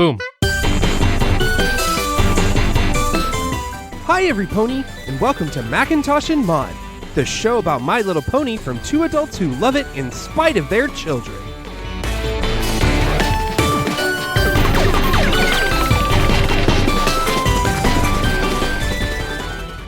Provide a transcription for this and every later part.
Boom. Hi, every pony, and welcome to Macintosh Maud, the show about My Little Pony from two adults who love it in spite of their children.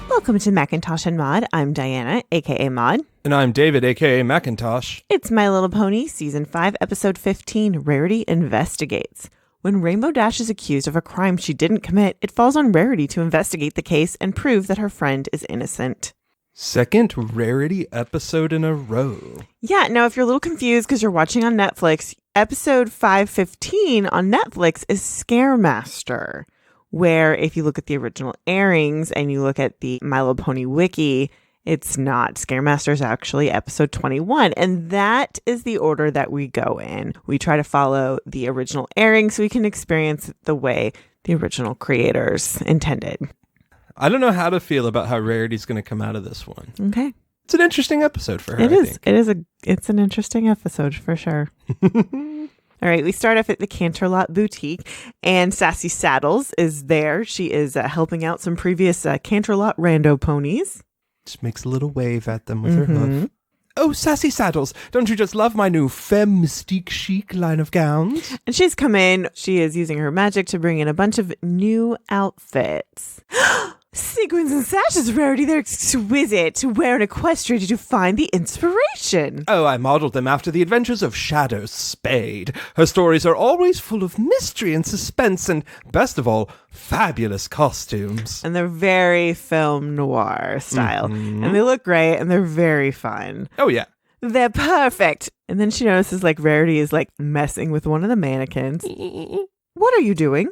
Welcome to Macintosh Maud. I'm Diana, aka Maud. And I'm David, aka Macintosh. It's My Little Pony, Season 5, Episode 15, Rarity Investigates. When Rainbow Dash is accused of a crime she didn't commit, it falls on Rarity to investigate the case and prove that her friend is innocent. Second Rarity episode in a row. Yeah, now if you're a little confused because you're watching on Netflix, Episode 515 on Netflix is Scaremaster, where if you look at the original airings and you look at the My Little Pony wiki, it's not. Scaremaster is actually episode 21, and that is the order that we go in. We try to follow the original airing so we can experience it the way the original creators intended. I don't know how to feel about how Rarity's going to come out of this one. Okay. It's an interesting episode for her, It I is. think. It's an interesting episode for sure. All right, we start off at the Canterlot Boutique, and Sassy Saddles is there. She is helping out some previous Canterlot randoponies. Just makes a little wave at them with her hoof. Oh, Sassy Saddles, don't you just love my new femme mystique chic line of gowns? And she's come in. She is using her magic to bring in a bunch of new outfits. Sequins and sashes, Rarity. They're exquisite. Where in Equestria did you find the inspiration? Oh, I modeled them after the adventures of Shadow Spade. Her stories are always full of mystery and suspense and, best of all, fabulous costumes. And they're very film noir style. And they look great, and they're very fun. Oh, yeah. They're perfect. And then she notices, Rarity is, messing with one of the mannequins. What are you doing?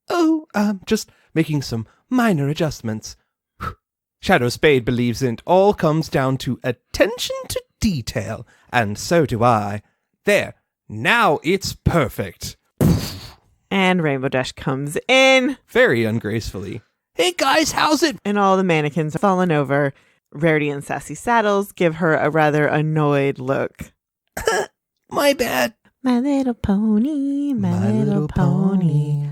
Oh, just making some minor adjustments. Shadow Spade believes it all comes down to attention to detail, and so do I. There, now it's perfect. And Rainbow Dash comes in. Very ungracefully. Hey guys, how's it? And all the mannequins have fallen over. Rarity and Sassy Saddles give her a rather annoyed look. My bad. My little pony, my little pony.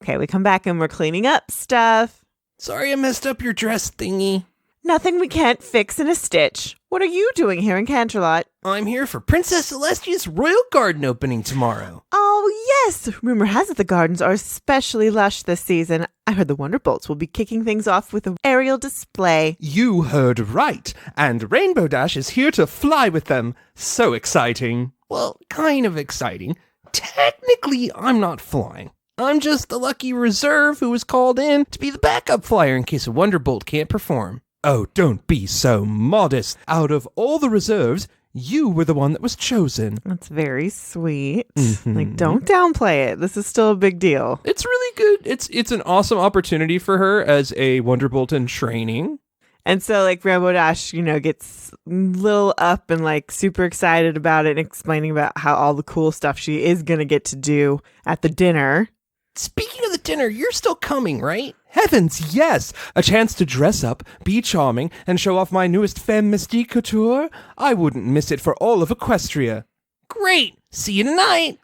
Okay, we come back and we're cleaning up stuff. Sorry I messed up your dress thingy. Nothing we can't fix in a stitch. What are you doing here in Canterlot? I'm here for Princess Celestia's Royal Garden opening tomorrow. Oh, yes. Rumor has it the gardens are especially lush this season. I heard the Wonderbolts will be kicking things off with an aerial display. You heard right. And Rainbow Dash is here to fly with them. So exciting. Well, kind of exciting. Technically, I'm not flying. I'm just the lucky reserve who was called in to be the backup flyer in case a Wonderbolt can't perform. Oh, don't be so modest. Out of all the reserves, you were the one that was chosen. That's very sweet. Don't downplay it. This is still a big deal. It's really good. It's an awesome opportunity for her as a Wonderbolt in training. And so, Rainbow Dash, gets a little up and, super excited about it and explaining about how all the cool stuff she is going to get to do at the dinner. Speaking of the dinner, you're still coming, right? Heavens, yes! A chance to dress up, be charming, and show off my newest femme mystique couture? I wouldn't miss it for all of Equestria. Great! See you tonight!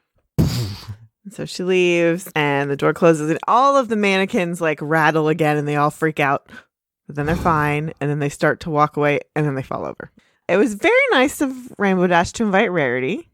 So she leaves, and the door closes, and all of the mannequins, rattle again, and they all freak out. But then they're fine, and then they start to walk away, and then they fall over. It was very nice of Rainbow Dash to invite Rarity.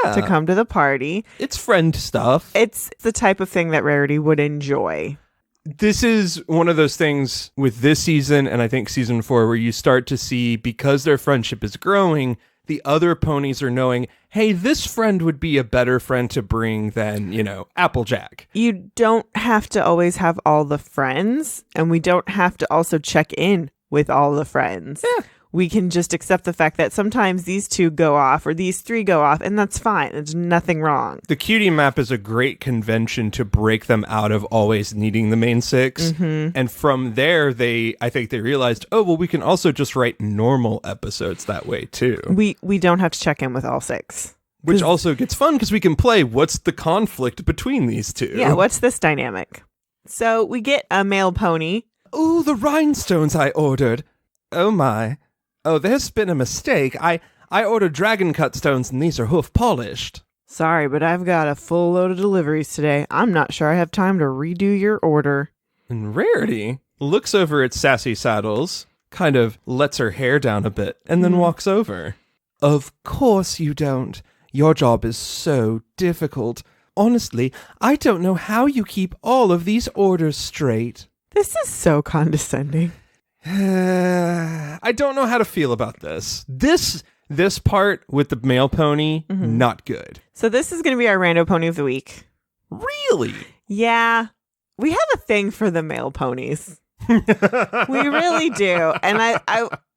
Yeah. To come to the party. It's friend stuff. It's the type of thing that Rarity would enjoy. This is one of those things with this season, and I think season 4, where you start to see, because their friendship is growing, the other ponies are knowing, hey, this friend would be a better friend to bring than, Applejack. You don't have to always have all the friends, and we don't have to also check in with all the friends. Yeah. We can just accept the fact that sometimes these two go off or these three go off, and that's fine. There's nothing wrong. The cutie map is a great convention to break them out of always needing the main six. And from there, I think they realized, oh, well, we can also just write normal episodes that way, too. We don't have to check in with all six. Which also gets fun because we can play what's the conflict between these two. Yeah, what's this dynamic? So we get a male pony. Oh, the rhinestones I ordered. Oh, my. Oh, there's been a mistake. I ordered dragon cut stones and these are hoof polished. Sorry, but I've got a full load of deliveries today. I'm not sure I have time to redo your order. And Rarity looks over at Sassy Saddles, kind of lets her hair down a bit, and then walks over. Of course you don't. Your job is so difficult. Honestly, I don't know how you keep all of these orders straight. This is so condescending. I don't know how to feel about this. This part with the male pony, not good. So this is going to be our rando pony of the week. Really? Yeah. We have a thing for the male ponies. We really do. And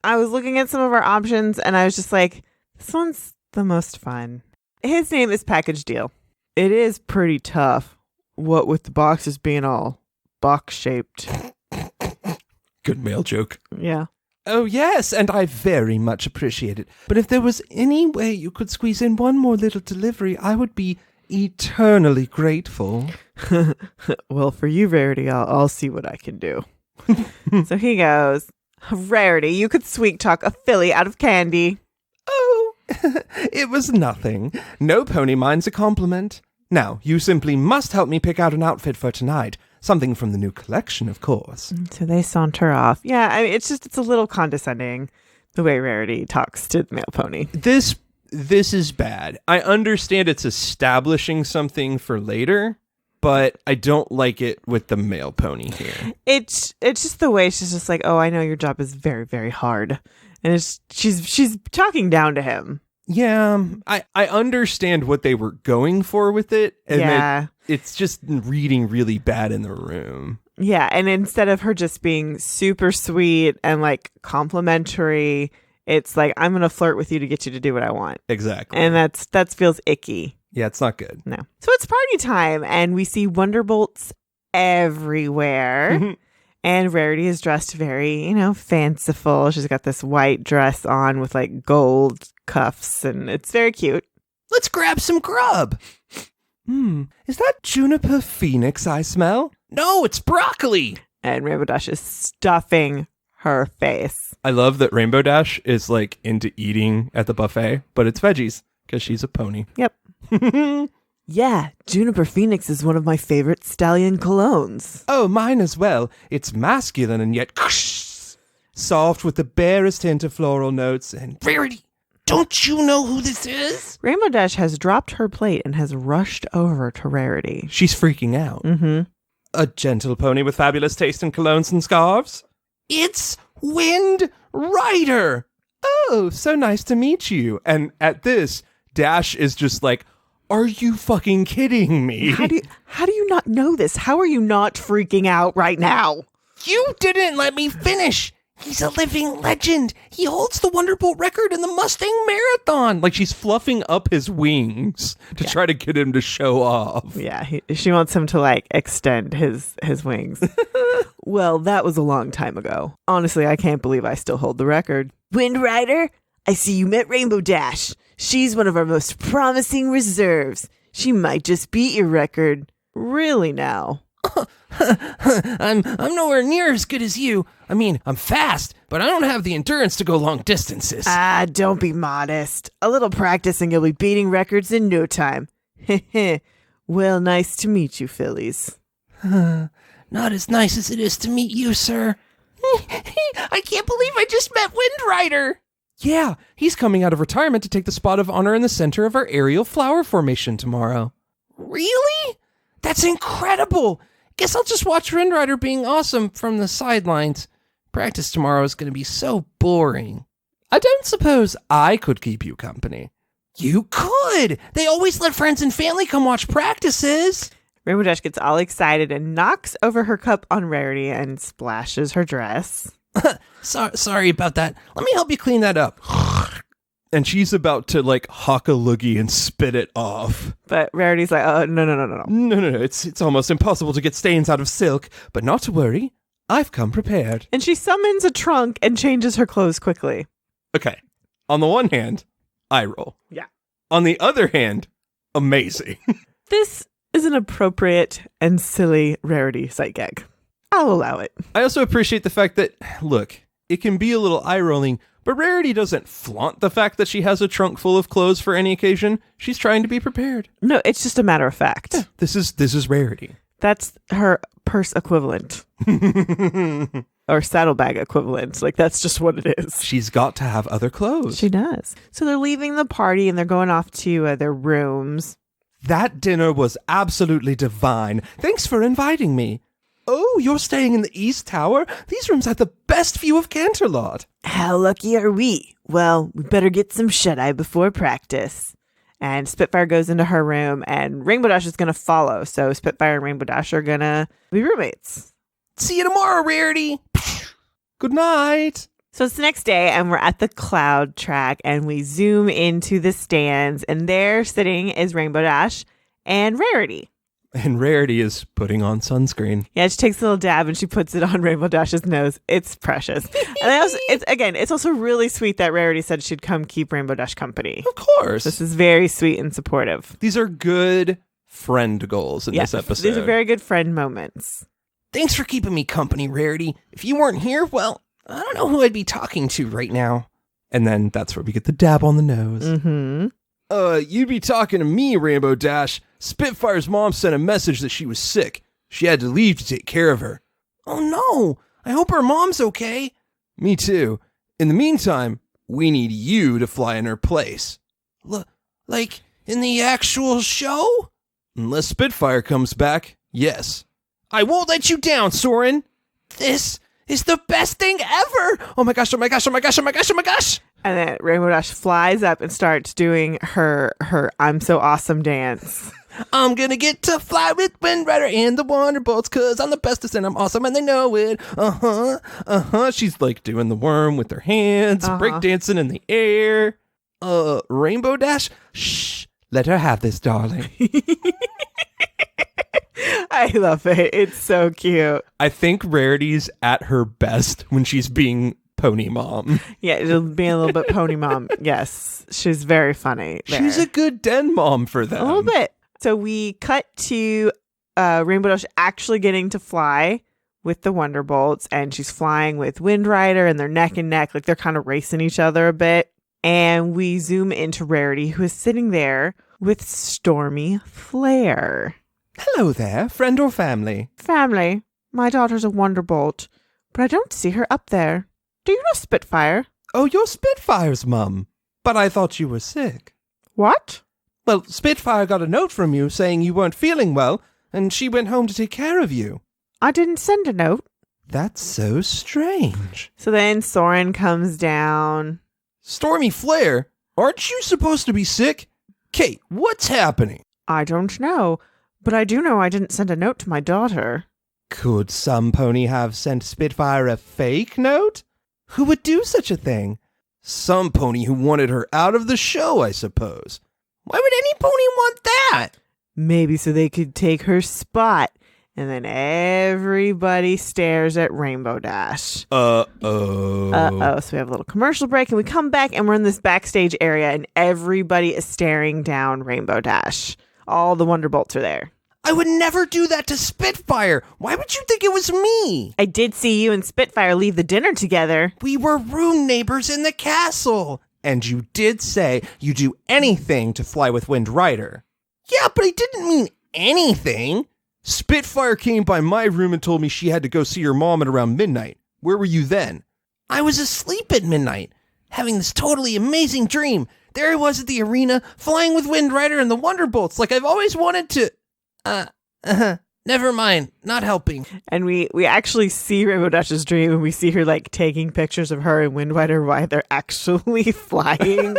I was looking at some of our options and I was just like, this one's the most fun. His name is Package Deal. It is pretty tough, what with the boxes being all box-shaped. Good male joke. Yeah. Oh, yes, and I very much appreciate it. But if there was any way you could squeeze in one more little delivery, I would be eternally grateful. Well, for you, Rarity, I'll see what I can do. So he goes, Rarity, you could sweet talk a filly out of candy. Oh, it was nothing. No pony minds a compliment. Now, you simply must help me pick out an outfit for tonight. Something from the new collection, of course. So they saunter off. Yeah, I mean, it's a little condescending, the way Rarity talks to the male pony. This is bad. I understand it's establishing something for later, but I don't like it with the male pony here. It's just the way she's just like, oh, I know your job is very, very hard. And she's talking down to him. Yeah, I understand what they were going for with it. And it's just reading really bad in the room. Yeah, and instead of her just being super sweet and like complimentary, it's like, I'm going to flirt with you to get you to do what I want. Exactly. And that feels icky. Yeah, it's not good. No. So it's party time and we see Wonderbolts everywhere. And Rarity is dressed very, fanciful. She's got this white dress on with like gold cuffs and it's very cute. Let's grab some grub. Is that juniper phoenix I smell? No, it's broccoli. And Rainbow Dash is stuffing her face. I love that Rainbow Dash is like into eating at the buffet, but it's veggies because she's a pony. Yep. Yeah, Juniper Phoenix is one of my favorite stallion colognes. Oh, mine as well. It's masculine and yet soft with the barest hint of floral notes. And Rarity, don't you know who this is? Rainbow Dash has dropped her plate and has rushed over to Rarity. She's freaking out. A gentle pony with fabulous taste in colognes and scarves? It's Wind Rider! Oh, so nice to meet you. And at this, Dash is just like, are you fucking kidding me? How do you not know this? How are you not freaking out right now? You didn't let me finish. He's a living legend. He holds the Wonderbolt record in the Mustang Marathon. Like she's fluffing up his wings to try to get him to show off. Yeah, she wants him to like extend his wings. Well, that was a long time ago. Honestly, I can't believe I still hold the record. Wind Rider, I see you met Rainbow Dash. She's one of our most promising reserves. She might just beat your record. Really now? I'm nowhere near as good as you. I mean, I'm fast, but I don't have the endurance to go long distances. Don't be modest. A little practice and you'll be beating records in no time. Well, nice to meet you, fillies. Not as nice as it is to meet you, sir. I can't believe I just met Wind Rider. Yeah, he's coming out of retirement to take the spot of honor in the center of our aerial flower formation tomorrow. Really? That's incredible. Guess I'll just watch Wind Rider being awesome from the sidelines. Practice tomorrow is going to be so boring. I don't suppose I could keep you company. You could. They always let friends and family come watch practices. Rainbow Dash gets all excited and knocks over her cup on Rarity and splashes her dress. Sorry about that. Let me help you clean that up. And she's about to like hawk a loogie and spit it off. But Rarity's like, oh, no. No. It's almost impossible to get stains out of silk. But not to worry. I've come prepared. And she summons a trunk and changes her clothes quickly. Okay. On the one hand, eye roll. Yeah. On the other hand, amazing. This is an appropriate and silly Rarity sight gag. I'll allow it. I also appreciate the fact that, look, it can be a little eye-rolling, But Rarity doesn't flaunt the fact that she has a trunk full of clothes for any occasion. She's trying to be prepared. No, it's just a matter of fact. Yeah, this is Rarity. That's her purse equivalent. Or saddlebag equivalent. Like, that's just what it is. She's got to have other clothes. She does. So they're leaving the party and they're going off to their rooms. That dinner was absolutely divine. Thanks for inviting me. Oh, you're staying in the East Tower? These rooms have the best view of Canterlot. How lucky are we? Well, we better get some shut-eye before practice. And Spitfire goes into her room, and Rainbow Dash is going to follow. So Spitfire and Rainbow Dash are going to be roommates. See you tomorrow, Rarity. Good night. So it's the next day, and we're at the cloud track, and we zoom into the stands, and there sitting is Rainbow Dash and Rarity. And Rarity is putting on sunscreen. Yeah, she takes a little dab and she puts it on Rainbow Dash's nose. It's precious. And it's also really sweet that Rarity said she'd come keep Rainbow Dash company. Of course. This is very sweet and supportive. These are good friend goals in this episode. These are very good friend moments. Thanks for keeping me company, Rarity. If you weren't here, well, I don't know who I'd be talking to right now. And then that's where we get the dab on the nose. Mm-hmm. You'd be talking to me, Rainbow Dash. Spitfire's mom sent a message that she was sick. She had to leave to take care of her. Oh no, I hope her mom's okay. Me too. In the meantime, we need you to fly in her place. Like in the actual show? Unless Spitfire comes back, yes. I won't let you down, Soren. This is the best thing ever. Oh my gosh, oh my gosh, oh my gosh, oh my gosh, oh my gosh. And then Rainbow Dash flies up and starts doing her I'm so awesome dance. I'm gonna get to fly with Wind Rider and the Wonderbolts, cause I'm the bestest and I'm awesome and they know it. She's like doing the worm with her hands, breakdancing in the air. Rainbow Dash? Shh, let her have this, darling. I love it. It's so cute. I think Rarity's at her best when she's being Pony Mom. Yeah, it'll be a little bit Pony Mom. Yes, she's very funny there. She's a good den mom for them. A little bit. So we cut to Rainbow Dash actually getting to fly with the Wonderbolts, and she's flying with Wind Rider, and they're neck and neck, like they're kind of racing each other a bit. And we zoom into Rarity, who is sitting there with Stormy Flare. Hello there, friend or family? Family. My daughter's a Wonderbolt, but I don't see her up there. Do you know Spitfire? Oh, you're Spitfire's mum. But I thought you were sick. What? Well, Spitfire got a note from you saying you weren't feeling well, and she went home to take care of you. I didn't send a note. That's so strange. So then Soren comes down. Stormy Flare, aren't you supposed to be sick? Kate, what's happening? I don't know, but I do know I didn't send a note to my daughter. Could some pony have sent Spitfire a fake note? Who would do such a thing? Some pony who wanted her out of the show, I suppose. Why would any pony want that? Maybe so they could take her spot. And then everybody stares at Rainbow Dash. Uh-oh. So we have a little commercial break, and we come back, and we're in this backstage area, and everybody is staring down Rainbow Dash. All the Wonderbolts are there. I would never do that to Spitfire. Why would you think it was me? I did see you and Spitfire leave the dinner together. We were room neighbors in the castle. And you did say you'd do anything to fly with Wind Rider. Yeah, but I didn't mean anything. Spitfire came by my room and told me she had to go see her mom at around midnight. Where were you then? I was asleep at midnight, having this totally amazing dream. There I was at the arena, flying with Wind Rider and the Wonderbolts like I've always wanted to... Never mind, not helping. And we actually see Rainbow Dash's dream, and we see her like taking pictures of her and Wind Rider while they're actually flying.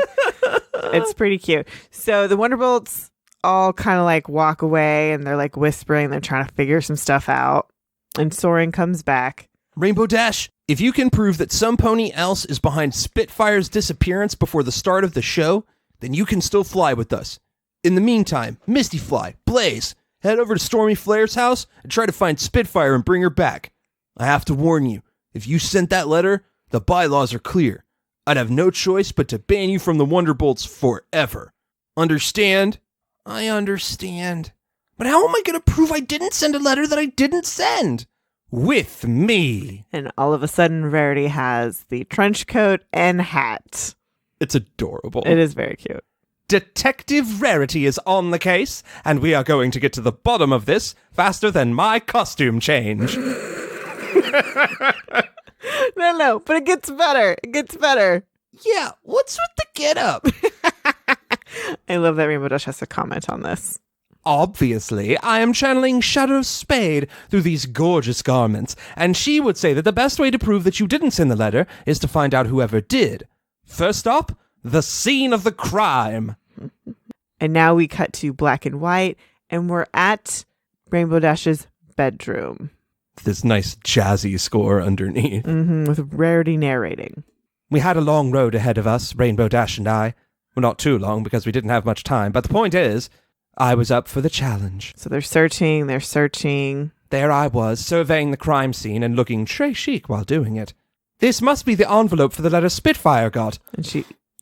It's pretty cute. So the Wonderbolts all kind of like walk away, and they're like whispering. They're trying to figure some stuff out. And Soren comes back. Rainbow Dash, if you can prove that some pony else is behind Spitfire's disappearance before the start of the show, then you can still fly with us. In the meantime, Misty Fly, Blaze, head over to Stormy Flare's house and try to find Spitfire and bring her back. I have to warn you, if you sent that letter, the bylaws are clear. I'd have no choice but to ban you from the Wonderbolts forever. Understand? I understand. But how am I going to prove I didn't send a letter that I didn't send? with me. And all of a sudden, Rarity has the trench coat and hat. It's adorable. It is very cute. Detective Rarity is on the case, and we are going to get to the bottom of this faster than my costume change. No, but it gets better. It gets better. Yeah, what's with the getup? I love that Rainbow Dash has to comment on this. Obviously, I am channeling Shadow Spade through these gorgeous garments, and she would say that the best way to prove that you didn't send the letter is to find out whoever did. First up, the scene of the crime. And now we cut to black and white, and we're at Rainbow Dash's bedroom. This nice jazzy score underneath. With Rarity narrating. We had a long road ahead of us, Rainbow Dash and I. Well, not too long, because we didn't have much time, but the point is, I was up for the challenge. So they're searching. There I was, surveying the crime scene and looking très chic while doing it. This must be the envelope for the letter Spitfire got. And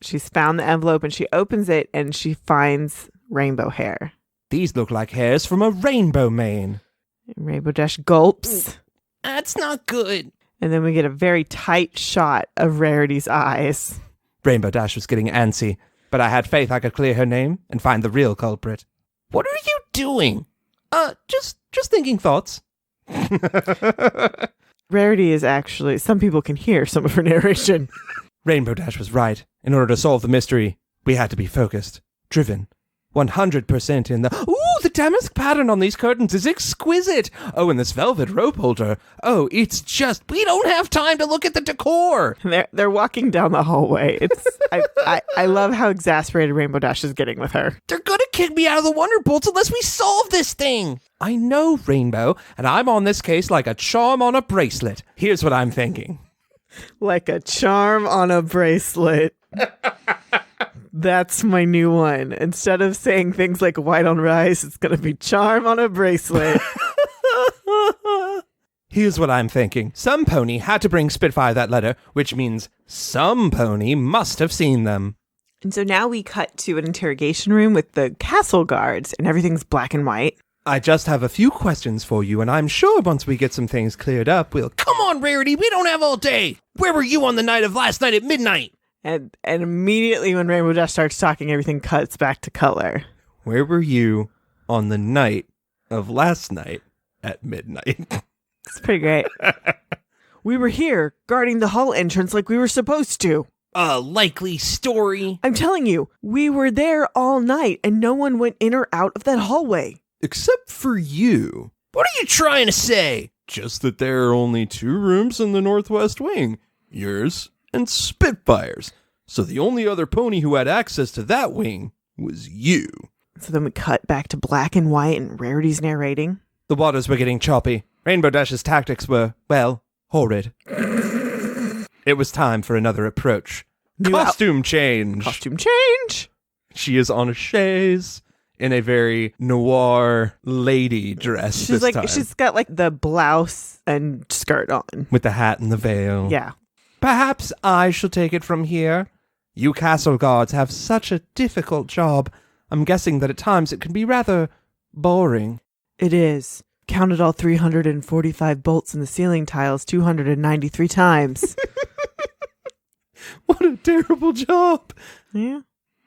she's found the envelope, and she opens it, and she finds rainbow hair. These look like hairs from a rainbow mane. And Rainbow Dash gulps. That's not good. And then we get a very tight shot of Rarity's eyes. Rainbow Dash was getting antsy, but I had faith I could clear her name and find the real culprit. What are you doing? Just thinking thoughts. Rarity is actually, some people can hear some of her narration. Rainbow Dash was right. In order to solve the mystery, we had to be focused, driven, 100% in the... Ooh, the damask pattern on these curtains is exquisite. Oh, and this velvet rope holder. Oh, it's just... We don't have time to look at the decor. They're walking down the hallway. It's I love how exasperated Rainbow Dash is getting with her. They're gonna kick me out of the Wonderbolts unless we solve this thing. I know, Rainbow, and I'm on this case like a charm on a bracelet. Here's what I'm thinking. Like a charm on a bracelet. That's my new one. Instead of saying things like white on rice, it's going to be charm on a bracelet. Here's what I'm thinking. Some pony had to bring Spitfire that letter, which means some pony must have seen them. And so now we cut to an interrogation room with the castle guards, and everything's black and white. I just have a few questions for you, and I'm sure once we get some things cleared up, we'll... Come on, Rarity, we don't have all day! Where were you on the night of last night at midnight? And immediately when Rainbow Dash starts talking, everything cuts back to color. Where were you on the night of last night at midnight? It's pretty great. We were here, guarding the hall entrance like we were supposed to. A likely story. I'm telling you, we were there all night, and no one went in or out of that hallway. Except for you. What are you trying to say? Just that there are only 2 rooms in the northwest wing. Yours and Spitfire's. So the only other pony who had access to that wing was you. So then we cut back to black and white, and Rarity's narrating. The waters were getting choppy. Rainbow Dash's tactics were, well, horrid. It was time for another approach. Costume change. Costume change. She is on a chaise in a very noir lady dress. She's this time. She's got like the blouse and skirt on. With the hat and the veil. Yeah. Perhaps I shall take it from here. You castle guards have such a difficult job. I'm guessing that at times it can be rather boring. It is. Counted all 345 bolts in the ceiling tiles 293 times. What a terrible job. Yeah.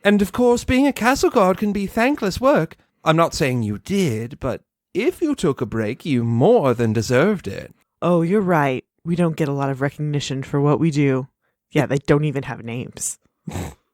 And of course, being a castle guard can be thankless work. I'm not saying you did, but if you took a break, you more than deserved it. Oh, you're right. We don't get a lot of recognition for what we do. Yeah, they don't even have names.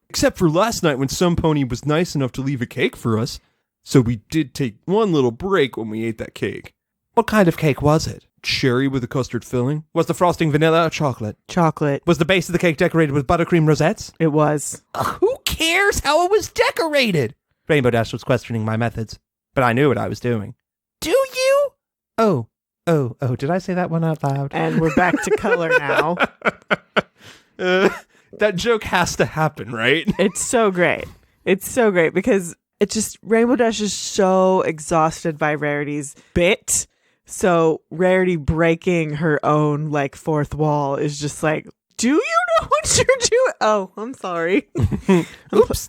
Except for last night when some pony was nice enough to leave a cake for us. So we did take one little break when we ate that cake. What kind of cake was it? Cherry with a custard filling? Was the frosting vanilla or chocolate? Chocolate. Was the base of the cake decorated with buttercream rosettes? It was. Who cares how it was decorated? Rainbow Dash was questioning my methods, but I knew what I was doing. Do you? Oh, did I say that one out loud? And we're back to color now. That joke has to happen, right? It's so great. It's so great because it's just Rainbow Dash is so exhausted by Rarity's bit. So Rarity breaking her own like fourth wall is just like, do you know what you're doing? Oh, I'm sorry. Oops,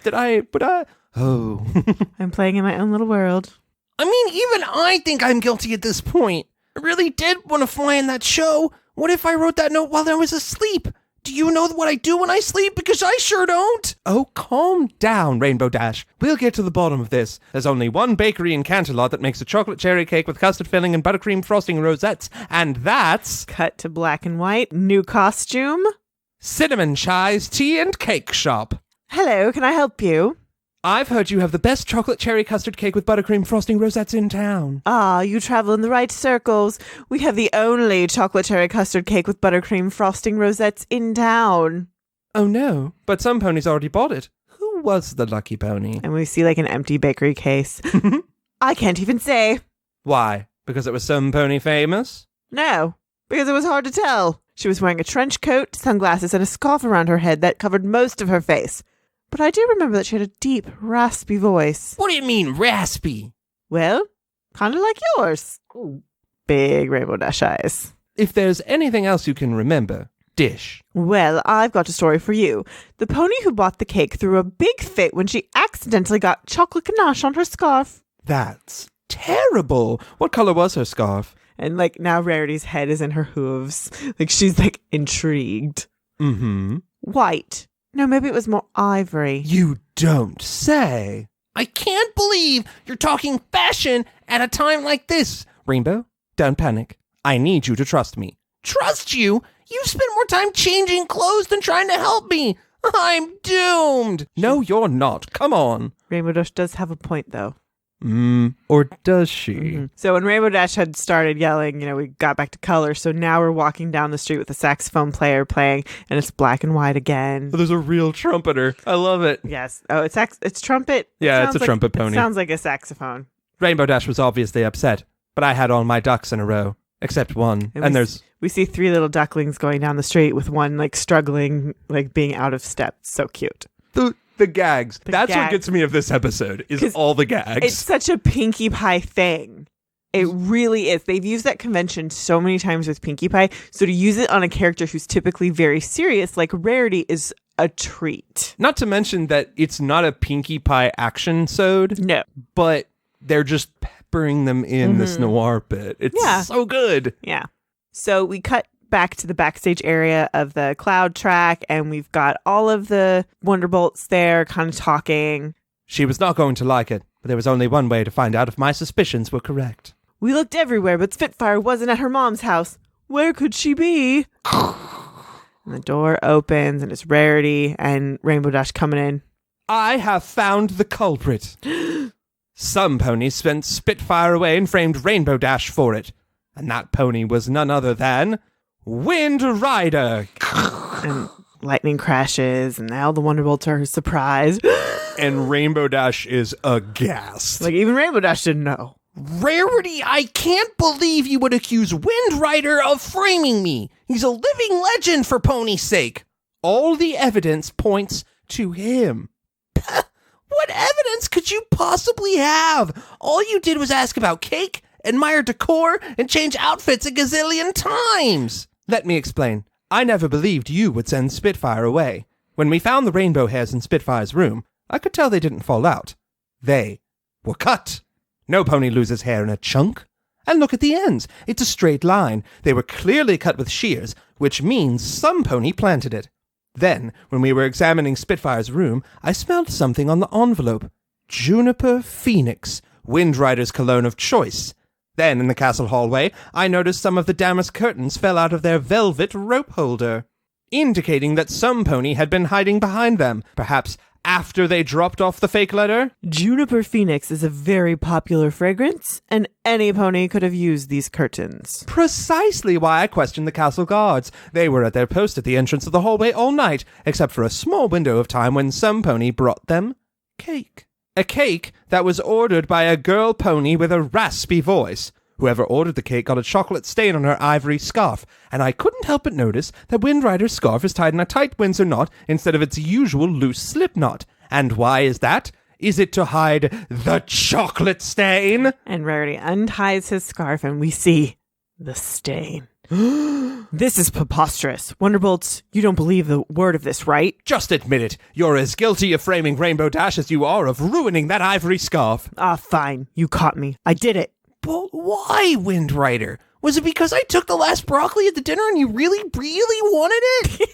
Oh. I'm playing in my own little world. I mean, even I think I'm guilty at this point. I really did want to fly in that show. What if I wrote that note while I was asleep? Do you know what I do when I sleep? Because I sure don't. Oh, calm down, Rainbow Dash. We'll get to the bottom of this. There's only one bakery in Canterlot that makes a chocolate cherry cake with custard filling and buttercream frosting rosettes, and that's... Cut to black and white. New costume. Cinnamon Chai's Tea and Cake Shop. Hello, can I help you? I've heard you have the best chocolate cherry custard cake with buttercream frosting rosettes in town. Ah, you travel in the right circles. We have the only chocolate cherry custard cake with buttercream frosting rosettes in town. Oh no, but some ponies already bought it. Who was the lucky pony? And we see like an empty bakery case. I can't even say. Why? Because it was some pony famous? No, because it was hard to tell. She was wearing a trench coat, sunglasses, and a scarf around her head that covered most of her face. But I do remember that she had a deep, raspy voice. What do you mean, raspy? Well, kind of like yours. Ooh. Big Rainbow Dash eyes. If there's anything else you can remember, dish. Well, I've got a story for you. The pony who bought the cake threw a big fit when she accidentally got chocolate ganache on her scarf. That's terrible. What color was her scarf? And like now Rarity's head is in her hooves. Like she's like intrigued. Mm-hmm. White. No, maybe it was more ivory. You don't say. I can't believe you're talking fashion at a time like this. Rainbow, don't panic. I need you to trust me. Trust you? You've spent more time changing clothes than trying to help me. I'm doomed. No, you're not. Come on. Rainbow Dash does have a point, though. Or does she? Mm-hmm. So when Rainbow Dash had started yelling, we got back to color. So now we're walking down the street with a saxophone player playing, and it's black and white again. Oh, there's a real trumpeter. I love it. Yes. Oh, it's trumpet. Yeah, it's a trumpet pony. It sounds like a saxophone. Rainbow Dash was obviously upset, but I had all my ducks in a row, except one. And we see three little ducklings going down the street with one like struggling, like being out of step. So cute. The gags. That's what gets me of this episode, is all the gags. It's such a Pinkie Pie thing. It really is. They've used that convention so many times with Pinkie Pie. So to use it on a character who's typically very serious, like Rarity, is a treat. Not to mention that it's not a Pinkie Pie action-sode. No. But they're just peppering them in this noir bit. It's so good. Yeah. So we cut back to the backstage area of the Cloud track, and we've got all of the Wonderbolts there kind of talking. She was not going to like it, but there was only one way to find out if my suspicions were correct. We looked everywhere, but Spitfire wasn't at her mom's house. Where could she be? And the door opens, and it's Rarity and Rainbow Dash coming in. I have found the culprit. Some ponies sent Spitfire away and framed Rainbow Dash for it. And that pony was none other than Wind Rider. And lightning crashes, and now the Wonderbolts are surprised. And Rainbow Dash is aghast. Like, even Rainbow Dash didn't know. Rarity, I can't believe you would accuse Wind Rider of framing me. He's a living legend for pony's sake. All the evidence points to him. What evidence could you possibly have? All you did was ask about cake, admire decor, and change outfits a gazillion times. Let me explain. I never believed you would send Spitfire away. When we found the rainbow hairs in Spitfire's room, I could tell they didn't fall out. They were cut. No pony loses hair in a chunk. And look at the ends. It's a straight line. They were clearly cut with shears, which means some pony planted it. Then, when we were examining Spitfire's room, I smelled something on the envelope. Juniper Phoenix, Wind Rider's cologne of choice. Then, in the castle hallway, I noticed some of the damask curtains fell out of their velvet rope holder, indicating that some pony had been hiding behind them, perhaps after they dropped off the fake letter. Juniper Phoenix is a very popular fragrance, and any pony could have used these curtains. Precisely why I questioned the castle guards. They were at their post at the entrance of the hallway all night, except for a small window of time when some pony brought them cake. A cake that was ordered by a girl pony with a raspy voice. Whoever ordered the cake got a chocolate stain on her ivory scarf, and I couldn't help but notice that Wind Rider's scarf is tied in a tight Windsor knot instead of its usual loose slip knot. And why is that? Is it to hide the chocolate stain? And Rarity unties his scarf, and we see the stain. This is preposterous. Wonderbolts, you don't believe the word of this, right? Just admit it. You're as guilty of framing Rainbow Dash as you are of ruining that ivory scarf. Ah, fine. You caught me. I did it. But why, Wind Rider? Was it because I took the last broccoli at the dinner and you really, really wanted it?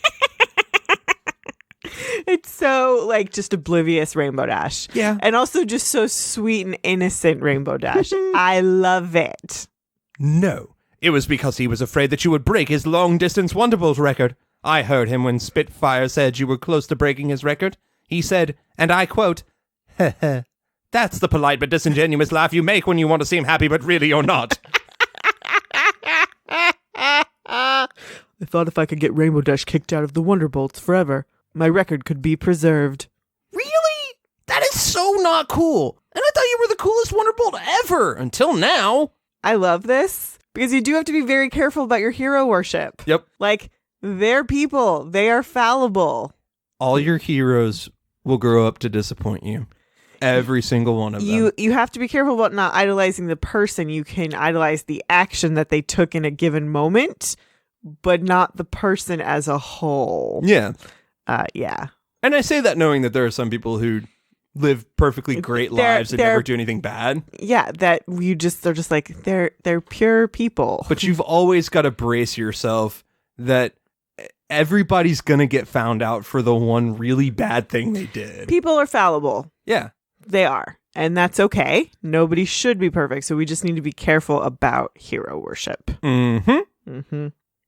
It's so, like, just oblivious Rainbow Dash. Yeah. And also just so sweet and innocent Rainbow Dash. I love it. No. It was because he was afraid that you would break his long-distance Wonderbolt record. I heard him when Spitfire said you were close to breaking his record. He said, and I quote, "Heh heh. That's the polite but disingenuous laugh you make when you want to seem happy but really you're not." I thought if I could get Rainbow Dash kicked out of the Wonderbolts forever, my record could be preserved. Really? That is so not cool. And I thought you were the coolest Wonderbolt ever, until now. I love this, because you do have to be very careful about your hero worship. Yep. Like, they're people. They are fallible. All your heroes will grow up to disappoint you. Every single one of them. You have to be careful about not idolizing the person. You can idolize the action that they took in a given moment, but not the person as a whole. Yeah. Yeah. And I say that knowing that there are some people who live perfectly great lives and never do anything bad. Yeah, that they're just like, they're pure people. But you've always got to brace yourself that everybody's going to get found out for the one really bad thing they did. People are fallible. Yeah. They are. And that's okay. Nobody should be perfect. So we just need to be careful about hero worship. Mm-hmm. Mm-hmm.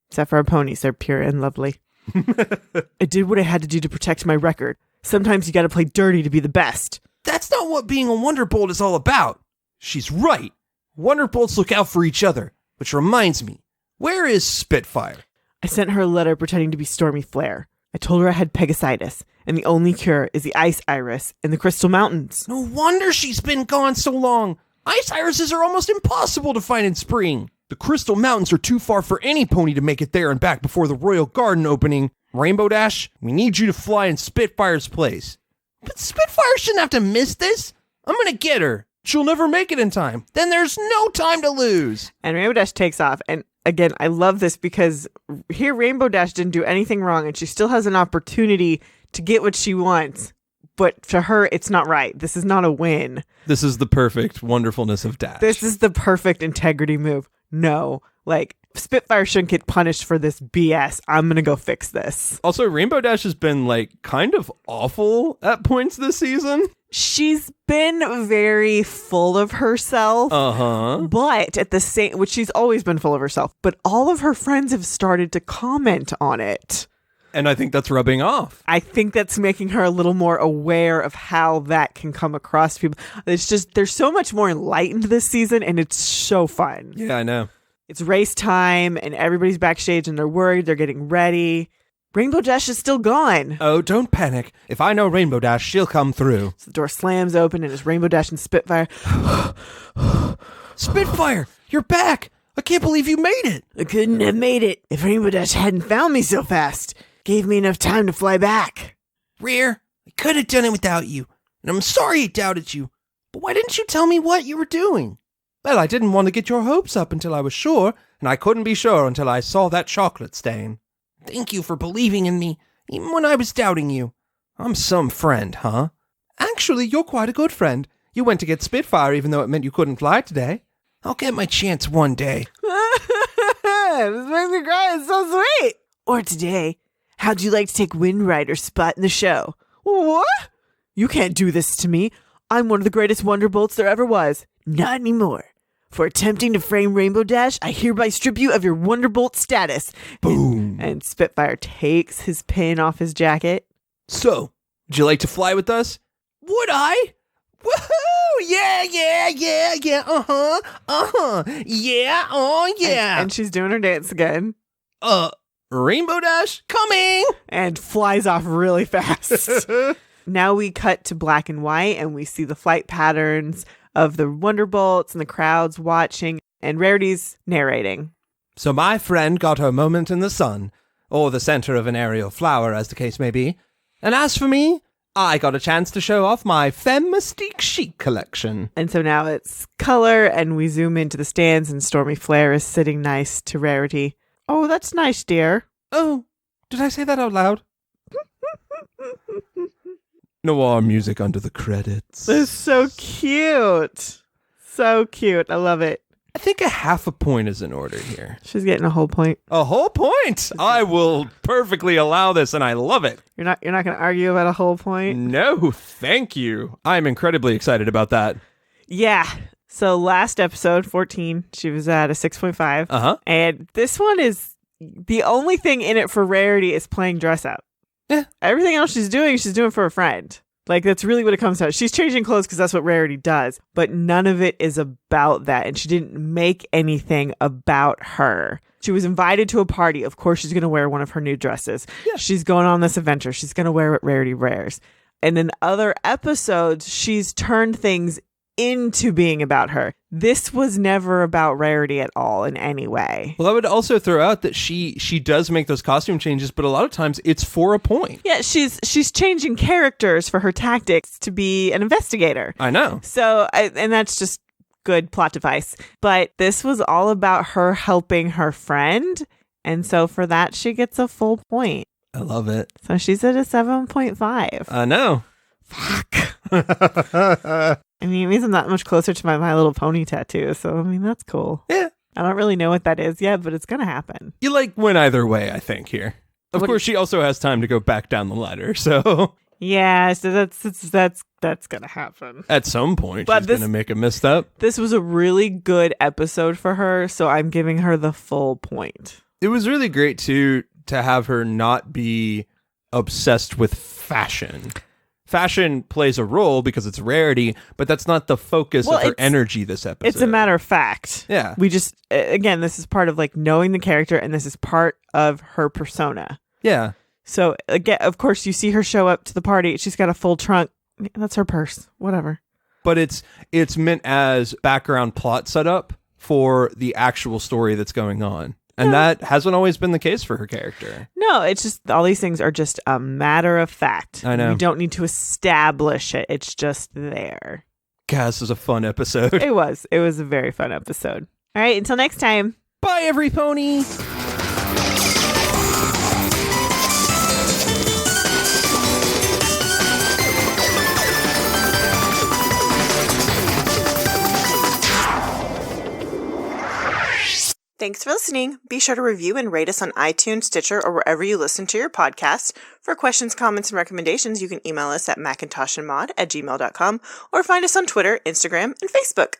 Except for our ponies. They're pure and lovely. I did what I had to do to protect my record. Sometimes you got to play dirty to be the best. That's not what being a Wonderbolt is all about. She's right. Wonderbolts look out for each other. Which reminds me, where is Spitfire? I sent her a letter pretending to be Stormy Flare. I told her I had Pegasitis, and the only cure is the Ice Iris in the Crystal Mountains. No wonder she's been gone so long. Ice irises are almost impossible to find in spring. The Crystal Mountains are too far for any pony to make it there and back before the Royal Garden opening. Rainbow Dash, we need you to fly in Spitfire's place. But Spitfire shouldn't have to miss this. I'm gonna get her. She'll never make it in time. Then there's no time to lose. And Rainbow Dash takes off. And again, I love this because here Rainbow Dash didn't do anything wrong and she still has an opportunity to get what she wants. But to her, it's not right. This is not a win. This is the perfect wonderfulness of Dash. This is the perfect integrity move. No, like, Spitfire shouldn't get punished for this BS. I'm going to go fix this. Also, Rainbow Dash has been, like, kind of awful at points this season. She's been very full of herself. Uh-huh. But at the same, which she's always been full of herself, but all of her friends have started to comment on it. And I think that's rubbing off. I think that's making her a little more aware of how that can come across to people. It's just, they're so much more enlightened this season, and it's so fun. Yeah, I know. It's race time, and everybody's backstage, and they're worried. They're getting ready. Rainbow Dash is still gone. Oh, don't panic. If I know Rainbow Dash, she'll come through. So the door slams open, and it's Rainbow Dash and Spitfire. Spitfire, you're back. I can't believe you made it. I couldn't have made it if Rainbow Dash hadn't found me so fast. Gave me enough time to fly back. Rare, I could have done it without you, and I'm sorry I doubted you. But why didn't you tell me what you were doing? Well, I didn't want to get your hopes up until I was sure, and I couldn't be sure until I saw that chocolate stain. Thank you for believing in me, even when I was doubting you. I'm some friend, huh? Actually, you're quite a good friend. You went to get Spitfire even though it meant you couldn't fly today. I'll get my chance one day. This makes me cry. It's so sweet. Or today. How'd you like to take Wind Rider's spot in the show? What? You can't do this to me. I'm one of the greatest Wonderbolts there ever was. Not anymore. For attempting to frame Rainbow Dash, I hereby strip you of your Wonderbolt status. Boom. And Spitfire takes his pin off his jacket. So, would you like to fly with us? Would I? Woohoo! Yeah, yeah, oh yeah. And she's doing her dance again. Rainbow Dash coming! And flies off really fast. Now we cut to black and white, and we see the flight patterns of the Wonderbolts and the crowds watching, and Rarity's narrating. So my friend got her moment in the sun, or the center of an aerial flower, as the case may be. And as for me, I got a chance to show off my Femme Mystique Chic collection. And so now it's color, and we zoom into the stands, and Stormy Flare is sitting nice to Rarity. Oh, that's nice, dear. Oh, did I say that out loud? Noir music under the credits. It's so cute. So cute. I love it. I think a half a point is in order here. She's getting a whole point. A whole point? I will perfectly allow this, and I love it. You're not going to argue about a whole point? No, thank you. I'm incredibly excited about that. Yeah. So last episode, 14, she was at a 6.5. Uh-huh. And this one is the only thing in it for Rarity is playing dress up. Yeah. Everything else she's doing for a friend. Like, that's really what it comes down to. She's changing clothes because that's what Rarity does. But none of it is about that. And she didn't make anything about her. She was invited to a party. Of course, she's going to wear one of her new dresses. Yeah. She's going on this adventure. She's going to wear what Rarity wears. And in other episodes, she's turned things into being about her. This was never about Rarity at all in any way. Well, I would also throw out that she does make those costume changes, but a lot of times it's for a point. Yeah, she's changing characters for her tactics to be an investigator. I know. So, and that's just good plot device. But this was all about her helping her friend. And so for that, she gets a full point. I love it. So she's at a 7.5. I know. Fuck. I mean, it means I'm that much closer to my Little Pony tattoo. So, I mean, that's cool. Yeah. I don't really know what that is yet, but it's going to happen. You win either way, I think, here. Of course, she also has time to go back down the ladder, so... Yeah, so that's going to happen. At some point, but she's going to make a misstep. This was a really good episode for her, so I'm giving her the full point. It was really great, too, to have her not be obsessed with fashion. Fashion plays a role because it's Rarity, but that's not the focus of her energy this episode. It's a matter of fact. Yeah. We just, again, this is part of knowing the character, and this is part of her persona. Yeah. So, again, of course, you see her show up to the party. She's got a full trunk. That's her purse. Whatever. But it's meant as background plot setup for the actual story that's going on. And that hasn't always been the case for her character. No, it's just all these things are just a matter of fact. I know. You don't need to establish it. It's just there. God, this was a fun episode. It was. It was a very fun episode. All right, until next time. Bye, every pony. Thanks for listening. Be sure to review and rate us on iTunes, Stitcher, or wherever you listen to your podcasts. For questions, comments, and recommendations, you can email us at macintoshandmaud@gmail.com or find us on Twitter, Instagram, and Facebook.